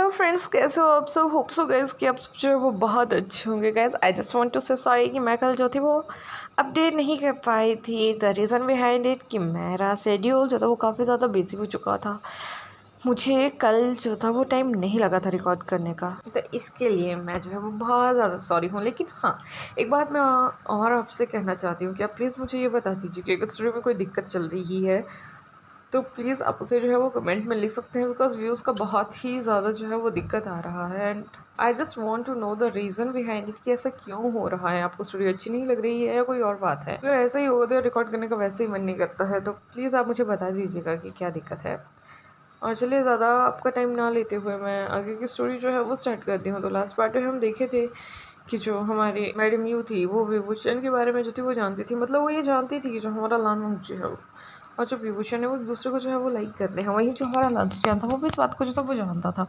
Hello friends, कैसे हो आप सब। होप सो गाइस कि आप सब जो है वो बहुत अच्छे होंगे। Guys I just want to say sorry कि मैं कल जो थी वो अपडेट नहीं कर पाई थी। द रीज़न बिहाइंड इट कि मेरा शेड्यूल जो था वो काफ़ी ज़्यादा बिजी हो चुका था। मुझे कल जो था वो टाइम नहीं लगा था रिकॉर्ड करने का, तो इसके लिए मैं जो है वो बहुत ज़्यादा सॉरी हूँ। लेकिन हाँ, एक बात मैं और आपसे कहना चाहती हूँ कि आप प्लीज़ मुझे ये बता दीजिए कि अगर स्टोरी में कोई दिक्कत चल रही है तो प्लीज़ आप उसे जो है वो कमेंट में लिख सकते हैं, बिकॉज व्यूज़ का बहुत ही ज़्यादा जो है वो दिक्कत आ रहा है। And I just want to know the reason behind it कि ऐसा क्यों हो रहा है। आपको स्टोरी अच्छी नहीं लग रही है या कोई और बात है? अगर ऐसा ही होगा तो रिकॉर्ड करने का वैसे ही मन नहीं करता है, तो प्लीज़ आप मुझे बता दीजिएगा कि क्या दिक्कत है। और चलिए ज़्यादा आपका टाइम ना लेते हुए मैं आगे की स्टोरी जो है वो स्टार्ट करती हूँ। तो लास्ट पार्ट में हम देखे थे कि जो हमारी मैडम यू थी वो विभूषण के बारे में जो थी वो जानती थी। मतलब वो ये जानती थी कि जो हमारा लान जो है और जो विभूषण है वो एक दूसरे को जो है वो लाइक करते हैं। वहीं जो हमारा लांचन था वो भी इस बात को जो था वो जानता था।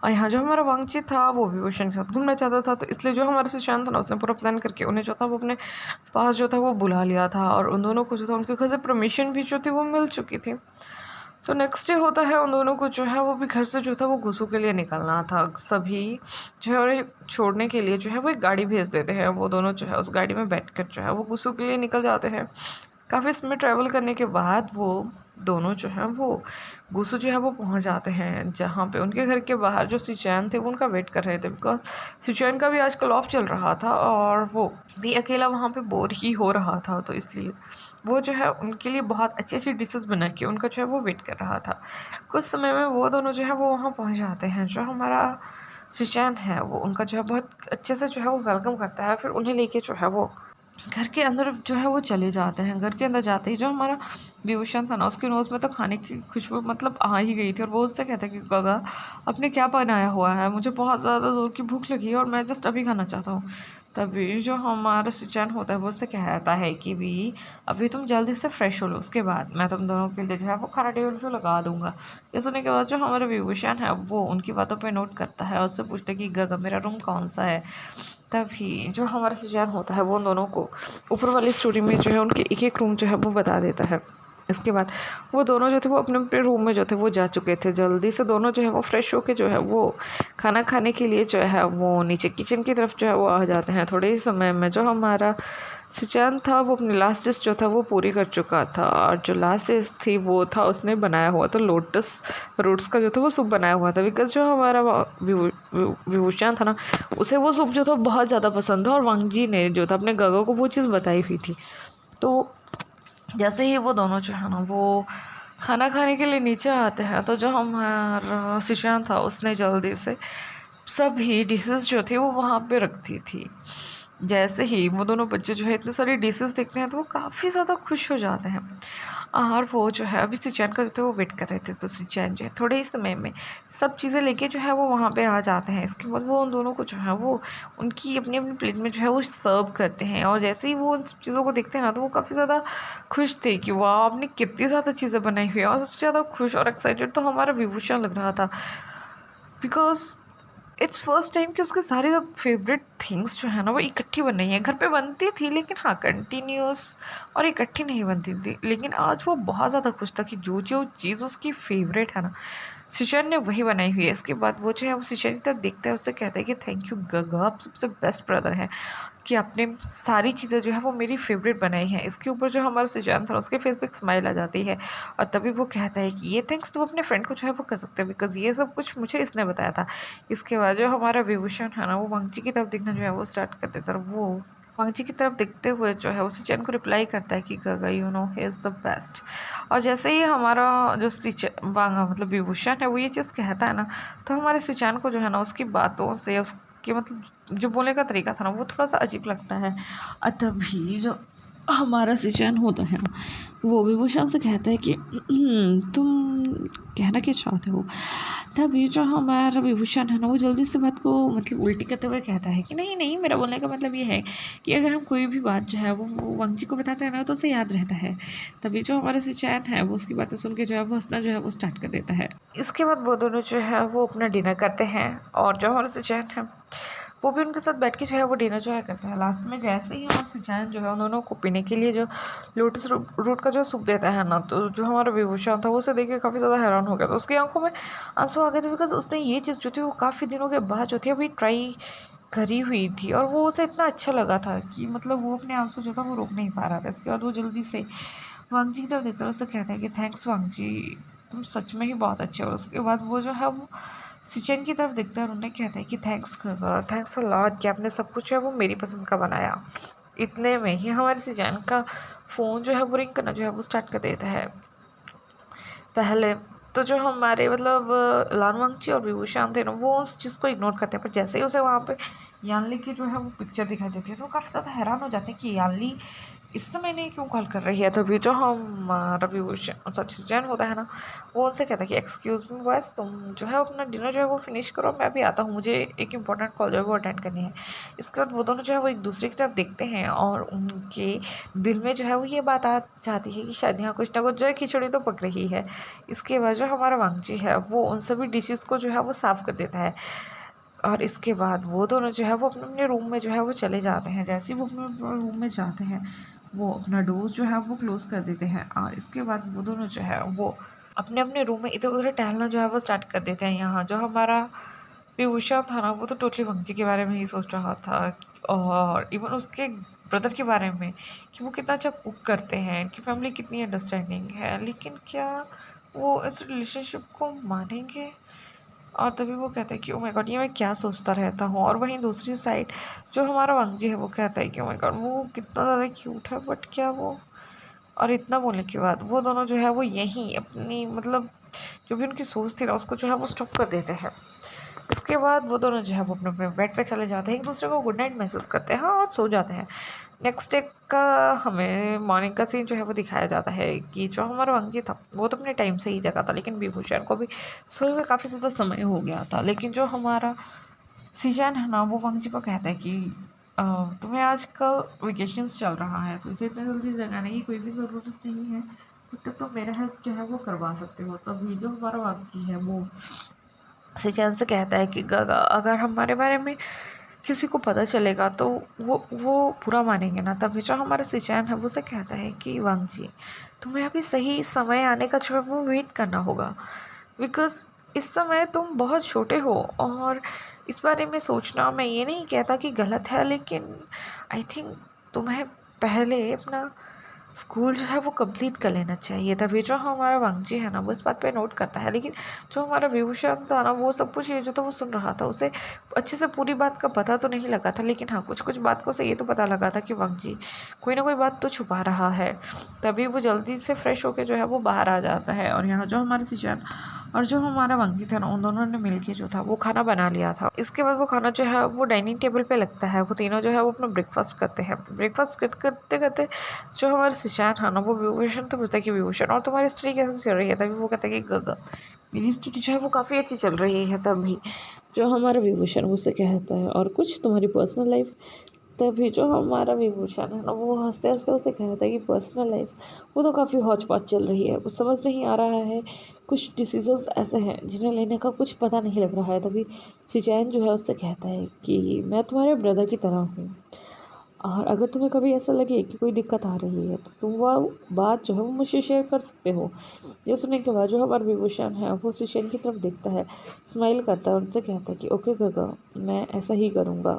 और यहाँ जो हमारा वांगची था वो विभूषण के साथ घूमना चाहता था, तो इसलिए जो हमारा सुशांत था ना उसने पूरा प्लान करके उन्हें जो था वो अपने पास जो था वो बुला लिया था। और उन दोनों को जो था उनके घर से परमिशन भी जो थी वो मिल चुकी थी। तो नेक्स्ट डे होता है उन दोनों को जो है वो भी घर से जो था वो गुस्सू के लिए निकलना था। सभी जो है उन्हें छोड़ने के लिए जो है वो एक गाड़ी भेज देते हैं। वो दोनों जो है उस गाड़ी में बैठकर जो है वो गुस्सू के लिए निकल जाते हैं। काफ़ी इसमें ट्रैवल करने के बाद वो दोनों जो है वो गुस्सू जो है वो पहुंच जाते हैं जहाँ पे उनके घर के बाहर जो सिचैन थे वो उनका वेट कर रहे थे। बिकॉज सिचैन का भी आजकल ऑफ चल रहा था और वो भी अकेला वहाँ पे बोर ही हो रहा था, तो इसलिए वो जो है उनके लिए बहुत अच्छी अच्छी डिशेस बना के उनका जो है वो वेट कर रहा था। कुछ समय में वो दोनों जो है वो वहाँ पहुँच जाते हैं। जो हमारा सिचैन है वो उनका जो है बहुत अच्छे से जो है वो वेलकम करता है। फिर उन्हें लेके जो है वो घर के अंदर जो है वो चले जाते हैं। घर के अंदर जाते ही जो हमारा विभूषण था ना उसके नोज़ में तो खाने की खुशबू मतलब आ ही गई थी। और वो उससे कहता है कि गगा आपने क्या बनाया हुआ है, मुझे बहुत ज़्यादा ज़ोर की भूख लगी है और मैं जस्ट अभी खाना चाहता हूँ। तभी जो हमारा सुचैन होता है वो उससे कहता है कि भी अभी तुम जल्दी से फ्रेश हो लो, उसके बाद मैं तुम दोनों के लिए जो है वो खाना टेबल पे लगा दूंगा। ये सुनने के बाद जो हमारा विभूषण है वो उनकी बातों पे नोट करता है और उससे पूछता है कि गगा मेरा रूम कौन सा है। तभी जो हमारा सुचैन होता है वो उन दोनों को ऊपर वाली स्टोरी में जो है उनके एक एक रूम जो है वो बता देता है। इसके बाद वो दोनों जो थे वो अपने अपने रूम में जो थे वो जा चुके थे। जल्दी से दोनों जो है वो फ्रेश होके जो है वो खाना खाने के लिए जो है वो नीचे किचन की तरफ जो है वो आ जाते हैं। थोड़े ही समय में जो हमारा सुचैन था वो अपनी लास्ट डिश जो था वो पूरी कर चुका था। और जो लास्ट डिश थी वो था उसने बनाया हुआ था लोटस रूट्स का जो था वो सूप बनाया हुआ था। बिकॉज जो हमारा विभूषण था ना उसे वो सूप जो था बहुत ज़्यादा पसंद था और वांगजी ने जो था अपने गगो को वो चीज़ बताई हुई थी। तो जैसे ही वो दोनों जो है ना वो खाना खाने के लिए नीचे आते हैं तो जो हमारा सुशांत था उसने जल्दी से सभी डिशेस जो थी वो वहाँ पे रख दी थी। जैसे ही वो दोनों बच्चे जो है इतने सारी डिशेस देखते हैं तो वो काफ़ी ज़्यादा खुश हो जाते हैं। और वो जो है अभी सुचैन का जो थे वो वेट कर रहे थे, तो सुचैन जो है थोड़े ही समय में सब चीज़ें लेके जो है वो वहाँ पे आ जाते हैं। इसके बाद वो उन दोनों को जो है वो उनकी अपनी अपनी प्लेट में जो है वो सर्व करते हैं। और जैसे ही वो उन सब चीज़ों को देखते हैं ना तो वो काफ़ी ज़्यादा खुश थे कि वाह आपने कितनी ज़्यादा चीज़ें बनाई हुई है। और सबसे ज़्यादा खुश और एक्साइटेड तो हमारा विभूषण लग रहा था, बिकॉज इट्स फर्स्ट टाइम कि उसके सारे फेवरेट थिंग्स जो है ना वो इकट्ठी बन रही हैं। घर पे बनती थी लेकिन हाँ कंटिन्यूस और इकट्ठी नहीं बनती थी। लेकिन आज वो बहुत ज़्यादा खुश था कि जो जो चीज़ उसकी फेवरेट है ना सुचैन ने वही बनाई हुई है। इसके बाद वो जो है वो सुचैन की तरफ देखता है, उससे कहता है कि थैंक यू गगा, आप सबसे बेस्ट ब्रदर हैं कि आपने सारी चीज़ें जो है वो मेरी फेवरेट बनाई हैं। इसके ऊपर जो हमारा सुचैन था उसके फेस पे एक स्माइल आ जाती है और तभी वो कहता है कि ये थैंक्स तुम अपने फ्रेंड को जो है वो कर सकते हो, बिकॉज ये सब कुछ मुझे इसने बताया था। इसके बाद जो हमारा विभूषण है ना वो वांगची की तरफ देखना जो है वो स्टार्ट कर देता है। वो वांगची की तरफ देखते हुए जो है वो सुचैन को रिप्लाई करता है कि गगा you know he is the best. और जैसे ही हमारा जो वांगा मतलब विभूषण है वो ये चीज़ कहता है ना तो हमारे सुचैन को जो है ना उसकी बातों से उसके मतलब जो बोलने का तरीका था ना वो थोड़ा सा अजीब लगता है। और तभी जो हमारा सुचैन होता है ना वो विभूषण से कहता है कि तुम कहना क्या चाहते हो। तभी जो हमारा विभूषण है ना वो जल्दी से बात को मतलब उल्टी करते हुए कहता है कि नहीं नहीं, मेरा बोलने का मतलब ये है कि अगर हम कोई भी बात जो है वो वांगजी को बताते हैं ना तो उसे याद रहता है। तभी जो हमारा सुचैन है वो उसकी बातें सुन के जो है वो हंसना जो है वो स्टार्ट कर देता है। इसके बाद वो दोनों जो है वो अपना डिनर करते हैं और जो हमारा सुचैन है वो भी उनके साथ बैठ के जो है वो डिनर जो है करते हैं। लास्ट में जैसे ही हमारे सिजान जो है उन दोनों को पीने के लिए जो लोटस रूट का जो सूप देता है ना, तो जो हमारा विभूषण था वो उसे देख के काफ़ी ज़्यादा हैरान हो गया। तो उसकी आंखों में आंसू आ गए थे, बिकॉज उसने ये चीज़ जो थी वो काफ़ी दिनों के बाद जो थी अभी ट्राई करी हुई थी, और वो उसे इतना अच्छा लगा था कि मतलब वो अपने आंसू जो था वो रोक नहीं पा रहा था। इसके बाद वो जल्दी से वांग जी की तरफ देखता है, उससे कहता है कि थैंक्स वांग जी, तुम सच में ही बहुत अच्छे हो। उसके बाद वो जो है वो सिचन की तरफ देखता है और उन्हें कहता है कि थैंक्स अ लॉट कि आपने सब कुछ है वो मेरी पसंद का बनाया। इतने में ही हमारे सिचन का फ़ोन जो है वो रिंग करना जो है वो स्टार्ट कर देता है। पहले तो जो हमारे मतलब लानवांगची और विभूषण थे ना, वो उस चीज़ को इग्नोर करते हैं, पर जैसे ही उसे वहाँ पे यानली की जो है वो पिक्चर दिखाई देती है तो वो काफ़ी ज़्यादा हैरान हो जाते हैं कि यानली इस समय नहीं क्यों कॉल कर रही है। तभी जो हमारा विभूषण सचिन होता है ना, वो उनसे कहता है कि एक्सक्यूज़ मी बस, तुम जो है अपना डिनर जो है वो फिनिश करो, मैं भी आता हूँ, मुझे एक इंपॉर्टेंट कॉल जो है वो अटेंड करनी है। इसके बाद वो दोनों जो है वो एक दूसरे की तरफ देखते हैं और उनके दिल में जो है वो ये बात आ जाती है कि शायद यहाँ कुछ ना कुछ जो है खिचड़ी तो पक रही है। इसके बाद जो हमारा वांगजी है वो उन सभी डिशेज़ को जो है वो साफ़ कर देता है, और इसके बाद वो दोनों जो है वो अपने अपने रूम में जो है वो चले जाते हैं। जैसे ही वो अपने रूम में जाते हैं वो अपना डोर जो है वो क्लोज़ कर देते हैं, और इसके बाद वो दोनों जो है वो अपने अपने रूम में इधर उधर टहलना जो है वो स्टार्ट कर देते हैं। यहाँ जो हमारा पीयूषा था ना, वो तो टोटली वंशी के बारे में ही सोच रहा था, और इवन उसके ब्रदर के बारे में कि वो कितना अच्छा कुक करते हैं, इनकी फैमिली कितनी अंडरस्टैंडिंग है, लेकिन क्या वो इस रिलेशनशिप को मानेंगे। और तभी वो कहता है कि ओ माय गॉड, ये मैं क्या सोचता रहता हूँ। और वहीं दूसरी साइड जो हमारा वांगजी है वो कहता है कि ओ माय गॉड, वो कितना ज़्यादा क्यूट है, बट क्या वो, और इतना बोलने के बाद वो दोनों जो है वो यहीं अपनी मतलब जो भी उनकी सोच थी ना उसको जो है वो स्टॉप कर देते हैं। इसके बाद वो दोनों जो है वो अपने अपने बेड पे चले जाते हैं, एक दूसरे को गुड नाइट मैसेज करते हैं और सो जाते हैं। नेक्स्ट डे का हमें मॉर्निंग का सीन जो है वो दिखाया जाता है कि जो हमारा वांगजी था वो तो अपने टाइम से ही जगा था, लेकिन विभूषण को भी सोए हुए काफ़ी ज़्यादा समय हो गया था। लेकिन जो हमारा सीजान है ना, वो वांगजी को कहता है कि तुम्हें आजकल वेकेशंस चल रहा है तो इसे इतनी जल्दी जगाने की कोई भी ज़रूरत नहीं है, तब तक तो मेरा हेल्प जो है वो करवा सकते हो। तभी जो हमारा वांगजी है वो सीजान से कहता है कि गगा, अगर हमारे बारे में किसी को पता चलेगा तो वो बुरा मानेंगे ना। तभी जो हमारा सिचैन है वो से कहता है कि वांगजी, तुम्हें अभी सही समय आने का जो है वो वेट करना होगा, बिकॉज़ इस समय तुम बहुत छोटे हो, और इस बारे में सोचना मैं ये नहीं कहता कि गलत है, लेकिन आई थिंक तुम्हें पहले अपना स्कूल जो है वो कंप्लीट कर लेना चाहिए। तभी जो हमारा वांगजी है ना वो इस बात पे नोट करता है, लेकिन जो हमारा विभूषण था ना वो सब कुछ ये जो था वो सुन रहा था, उसे अच्छे से पूरी बात का पता तो नहीं लगा था, लेकिन हाँ कुछ कुछ बात को से ये तो पता लगा था कि वांगजी कोई ना कोई बात तो छुपा रहा है। तभी वो जल्दी से फ्रेश होकर जो है वो बाहर आ जाता है, और यहाँ जो हमारे सिचुएशन और जो हमारा वांगजी था ना उन दोनों ने मिलके जो था वो खाना बना लिया था। इसके बाद वो खाना जो है वो डाइनिंग टेबल पे लगता है, वो तीनों जो है वो अपना ब्रेकफास्ट करते हैं। ब्रेकफास्ट करते करते जो हमारे सिशान है ना वो विभूषण तो पूछता है कि विभूषण, और तुम्हारी स्टडी कैसे चल रही है। तभी वो कहता है कि गगा, मेरी स्टडी जो है वो काफ़ी अच्छी चल रही है। तभी जो हमारा विभूषण उससे कहता है और कुछ तुम्हारी पर्सनल लाइफ। तभी जो हमारा विभूषण है ना वो हंसते हंसते उसे कहता है कि पर्सनल लाइफ वो तो काफ़ी हौच पौच चल रही है, कुछ समझ नहीं आ रहा है, कुछ डिसीजंस ऐसे हैं जिन्हें लेने का कुछ पता नहीं लग रहा है। तभी सिचैन जो है उससे कहता है कि मैं तुम्हारे ब्रदर की तरह हूँ, और अगर तुम्हें कभी ऐसा लगे कि कोई दिक्कत आ रही है तो तुम वह बात जो है वो मुझसे शेयर कर सकते हो। ये सुनने के बाद जो हमारा विभूषण है वो सिचैन की तरफ देखता है, स्माइल करता है, उनसे कहता है कि ओके गगा, मैं ऐसा ही करूँगा।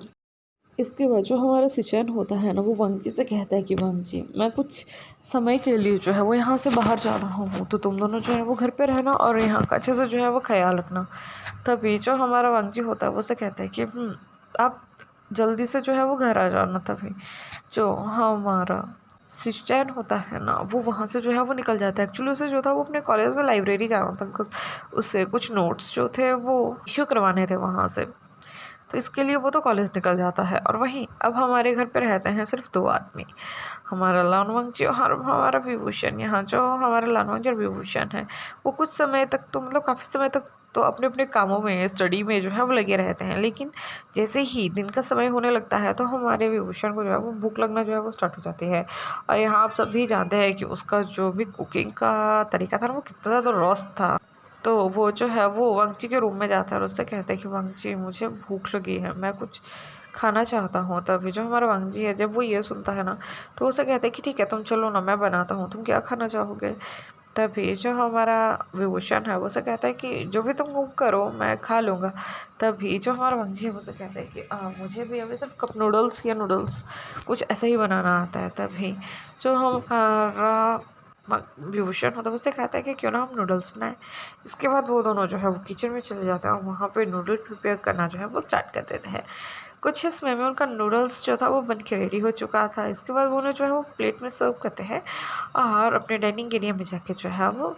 इसके बाद जो हमारा सिचैन होता है ना वो वांगजी से कहता है कि वांगजी, मैं कुछ समय के लिए जो है वो यहाँ से बाहर जा रहा हूँ, तो तुम दोनों जो है वो घर पे रहना और यहाँ का अच्छे से जो है वो ख्याल रखना। तभी जो हमारा वांगजी होता है वो से कहता है कि आप जल्दी से जो है वो घर आ जाना। तभी जो हमारा सिचैन होता है ना वो वहाँ से जो है वो निकल जाता है। एक्चुअली उसे जो था वो अपने कॉलेज में लाइब्रेरी जाना था, बिकॉज उससे कुछ नोट्स जो थे वो इशू करवाने थे वहाँ से, तो इसके लिए वो तो कॉलेज निकल जाता है। और वहीं अब हमारे घर पे रहते हैं सिर्फ दो आदमी, हमारा लानवांगजी और हमारा विभूषण। यहाँ जो हमारा लानवांगजी और विभूषण है वो कुछ समय तक तो मतलब काफ़ी समय तक तो अपने अपने कामों में स्टडी में जो है वो लगे रहते हैं, लेकिन जैसे ही दिन का समय होने लगता है तो हमारे विभूषण को जो है वो भूख लगना जो है वो स्टार्ट हो जाती है। और यहाँ आप सभी जानते हैं कि उसका जो भी कुकिंग का तरीका था ना वो कितना ज़्यादा रॉस्ट था। तो वो जो है वो वांगजी के रूम में जाता है और उससे कहता है कि वांगजी, मुझे भूख लगी है, मैं कुछ खाना चाहता हूँ। तभी जो हमारा वांगजी है जब वो ये सुनता है ना तो उसे कहता है कि ठीक है तुम चलो ना, मैं बनाता हूँ, तुम क्या खाना चाहोगे। तभी जो हमारा विभूषण है वो उसे कहता है कि जो भी तुम करो मैं खा लूँगा। तभी जो हमारा वांगजी है वो उसे कहता है कि मुझे भी अभी सिर्फ कप नूडल्स या नूडल्स कुछ ऐसा ही बनाना आता है। तभी जो हमारा विभूषण होता है उससे कहता है कि क्यों ना हम नूडल्स बनाएं। इसके बाद वो दोनों जो है वो किचन में चले जाते हैं और वहाँ पे नूडल प्रिपेयर करना जो है वो स्टार्ट कर देते हैं। कुछ हिस्से में उनका नूडल्स जो था वो बन के रेडी हो चुका था। इसके बाद वो जो है वो प्लेट में सर्व करते हैं और अपने डाइनिंग एरिया में जाके जो है वो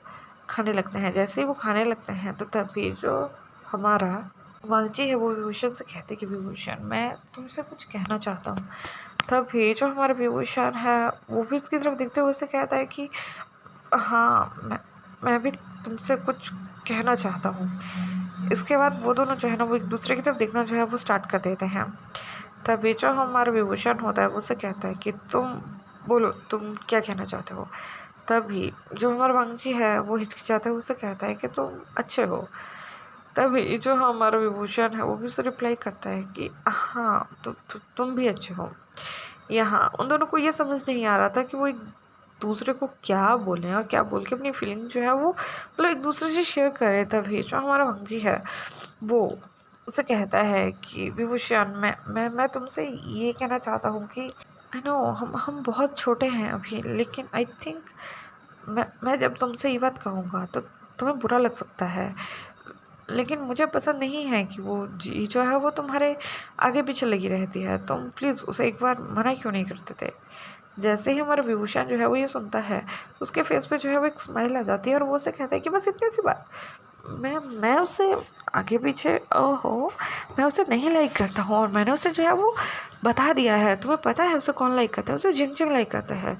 खाने लगते हैं। जैसे ही वो खाने लगते हैं तो तभी जो हमारा वांगजी है वो विभूषण से कहते हैं कि विभूषण मैं तुमसे कुछ कहना चाहता हूँ। तभी जो हमारा विभूषण है वो भी उसकी तरफ देखते हुए उसे कहता है कि हाँ मैं भी तुमसे कुछ कहना चाहता हूँ। इसके बाद वो दोनों जो है ना वो एक दूसरे की तरफ देखना जो है वो स्टार्ट कर देते हैं। तभी जो हमारा विभूषण होता है वो उससे कहता है कि तुम बोलो तुम क्या कहना चाहते हो। तभी जो हमारा वांगजी है वो हिचकिचाता है, उससे कहता है कि तुम अच्छे हो। तभी जो हमारा विभूषण है वो भी उसे रिप्लाई करता है कि हाँ तुम भी अच्छे हो। यहाँ उन दोनों को ये समझ नहीं आ रहा था कि वो एक दूसरे को क्या बोलें और क्या बोल के अपनी फीलिंग जो है वो मतलब एक दूसरे से शेयर करे। तभी जो हमारा वांगजी है वो उसे कहता है कि विभूषण मैं तुमसे ये कहना चाहता हूँ कि आई नो हम बहुत छोटे हैं अभी, लेकिन आई थिंक मैं जब तुमसे ये बात कहूँगा तो तुम्हें बुरा लग सकता है, लेकिन मुझे पसंद नहीं है कि वो जी जो है वो तुम्हारे आगे पीछे लगी रहती है। तुम प्लीज़ उसे एक बार मना क्यों नहीं करते थे। जैसे ही हमारा विभूषण जो है वो ये सुनता है तो उसके फेस पे जो है वो एक स्माइल आ जाती है और वो उसे कहता है कि बस इतनी सी बात, मैं उसे आगे पीछे ओहो मैं उसे नहीं लाइक करता हूँ और मैंने उसे जो है वो बता दिया है। तुम्हें पता है उसे कौन लाइक करता है, उसे जिंग जिंग लाइक करता है।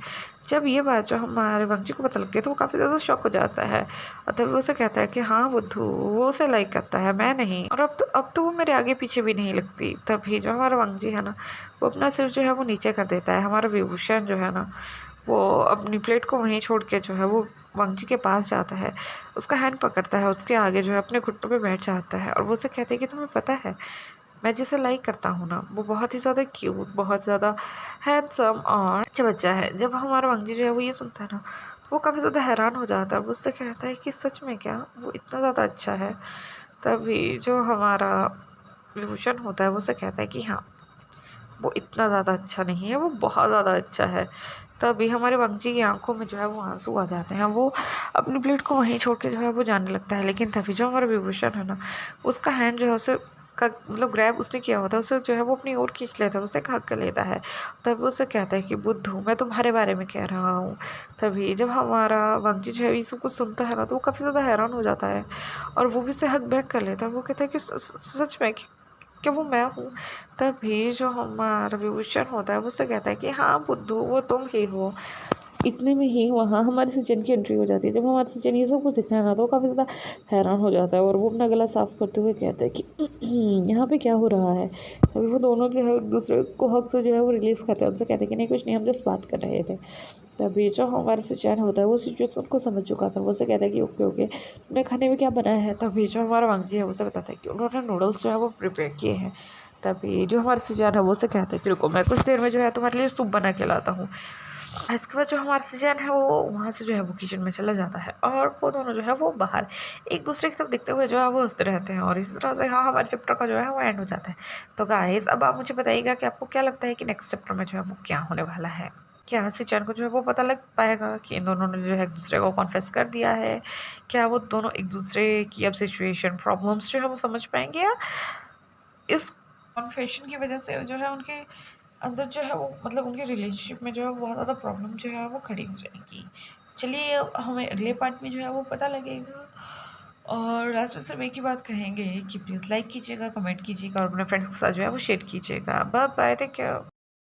जब ये बात जो हमारे वांगजी को पता लगती है तो वो काफ़ी ज़्यादा शॉक हो जाता है और तभी वो उसे कहता है कि हाँ बुद्धू वो उसे लाइक करता है, मैं नहीं, और अब तो वो मेरे आगे पीछे भी नहीं लगती। तभी जो हमारा वांगजी है ना वो अपना सिर जो है वो नीचे कर देता है। हमारा विभूषण जो है ना वो अपनी प्लेट को वहीं छोड़ के जो है वो वांगजी के पास जाता है, उसका हैंड पकड़ता है, उसके आगे जो है अपने घुटनों पे बैठ जाता है और वो उसे कहते हैं कि तुम्हें पता है मैं जिसे लाइक करता हूँ ना वो बहुत ही ज़्यादा क्यूट, बहुत ज़्यादा हैंडसम और अच्छा बच्चा है। जब हमारा वांगजी जो है वो ये सुनता है ना तो वो काफ़ी ज़्यादा हैरान हो जाता है। वो उससे कहता है कि सच में क्या वो इतना ज़्यादा अच्छा है। तभी जो हमारा विभूषण होता है वो उसे कहता है कि हाँ वो इतना ज़्यादा अच्छा नहीं है, वो बहुत ज़्यादा अच्छा है। तभी हमारे वांगजी की आंखों में जो है वो आंसू आ जाते हैं, वो अपनी प्लेट को वहीं छोड़ के जो है वो जाने लगता है। लेकिन तभी जो हमारा विभूषण है ना उसका हैंड जो है उसे का मतलब ग्रैब उसने किया होता है, उसे जो है वो अपनी ओर खींच लेता है, उसे हक कर लेता है। तब वो उसे कहता है कि बुद्धू मैं तुम्हारे बारे में कह रहा हूँ। तभी जब हमारा वांगजी जो है ये सब कुछ सुनता है ना तो वो काफ़ी ज़्यादा हैरान हो जाता है और वो भी उसे हक बैक कर लेता है। वो कहता है कि सच में कि वो मैं हूँ। तभी जो हमारा विभूषण होता है वो उससे कहता है कि हाँ बुद्धू वो तुम ही हो। इतने में ही वहाँ हमारे सचिन की एंट्री हो जाती है। जब हमारे सचिन ये सब कुछ दिखता है ना तो काफ़ी ज़्यादा हैरान हो जाता है और वो अपना गला साफ करते हुए कहता है कि यहाँ पे क्या हो रहा है। तभी वो दोनों जो है एक दूसरे को हक से जो है वो रिलीज़ करते हैं, उनसे कहते हैं कि नहीं कुछ नहीं हम जस्ट बात कर रहे थे। तभी जो हमारा सचिन होता है वो सिचुएशन को समझ चुका था, वो उसे कहता है कि ओके तुमने खाने में क्या बनाया है। तभी जो हमारा वांगजी है वो उसे बताता है कि उन्होंने नूडल्स जो है वो प्रिपेयर किए हैं। तभी जो हमारा सचिन है वो उसे कहता है कि रुको मैं कुछ देर में जो है तुम्हारे लिए सूप बना के लाता हूँ। इसके बाद जो हमारा सचिन है वो वहाँ से जो है वो किचन में चला जाता है और वो दोनों जो है वो बाहर एक दूसरे की तरफ देखते हुए जो है वो हंसते रहते हैं और इस तरह से हाँ हमारे चैप्टर का जो है वो एंड हो जाता है। तो गाइस अब आप मुझे बताइएगा कि आपको क्या लगता है कि नेक्स्ट चैप्टर में जो है वो क्या होने वाला है। क्या सचिन को जो है वो पता लग पाएगा कि इन दोनों ने जो है एक दूसरे को कॉन्फेस कर दिया है, क्या वो दोनों एक दूसरे की अब सिचुएशन प्रॉब्लम्स जो है वो समझ पाएंगे या इस कॉन्फेशन की वजह से जो है उनके अंदर जो है वो मतलब उनके रिलेशनशिप में जो है बहुत ज़्यादा प्रॉब्लम जो है वो खड़ी हो जाएगी। चलिए हमें अगले पार्ट में जो है वो पता लगेगा। और लास्ट में सिर्फ एक ही बात कहेंगे कि प्लीज़ लाइक कीजिएगा, कमेंट कीजिएगा और अपने फ्रेंड्स के साथ जो है वो शेयर कीजिएगा। Bye bye, take care.